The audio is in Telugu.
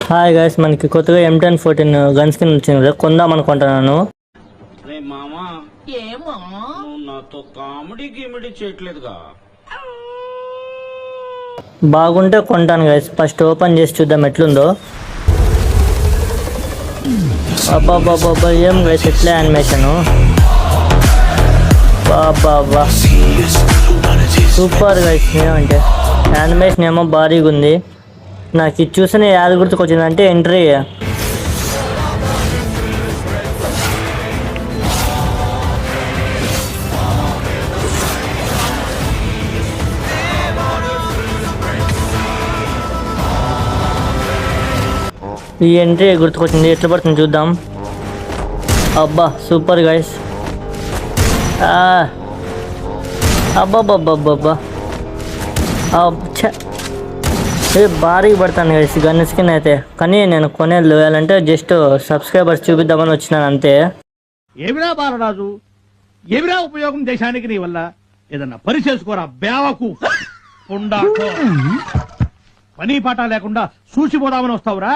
హాయ్ గైస్, మనకి కొత్తగా M1014 గన్ స్కిన్ వచ్చింది కదా, కొందాం అనుకుంటున్నాను. రే మామా, ఏమో నువ్వు నాతో కామెడీ గిమిడీ చేయట్లేదుగా. బాగుంటే కొంటాను గైస్. ఫస్ట్ ఓపెన్ చేసి చూద్దాం ఎట్లుందో. అబ్బాబ్బాబ్బా, ఏం గైస్ ఎట్లా యానిమేషన్, బాబా సూపర్ గైస్. ఏమంటే యానిమేషన్ ఏమో భారీగా ఉంది. నాకు ఇది చూసిన యాది గుర్తుకొచ్చిందంటే ఎంట్రీ. ఈ ఎంట్రీ గుర్తుకొచ్చింది, ఎట్లా పడుతుంది చూద్దాం. అబ్బా సూపర్ గైస్. అబ్బాబ్బాబ్బా భారీగా పడతాను గైస్ గన్ స్కిన్ అయితే. కానీ నేను కొనేయాలంటే జస్ట్ సబ్స్క్రైబర్స్ చూపిద్దామని వచ్చినాను అంతే. ఏమిరా బాలరాజు, ఏమిరా ఉపయోగం దేశానికి నీ వల్ల? ఏదన్నా పని చేసుకోరా బేవకు పుండా. పని పాట లేకుండా చూసిపోదామని వస్తావురా.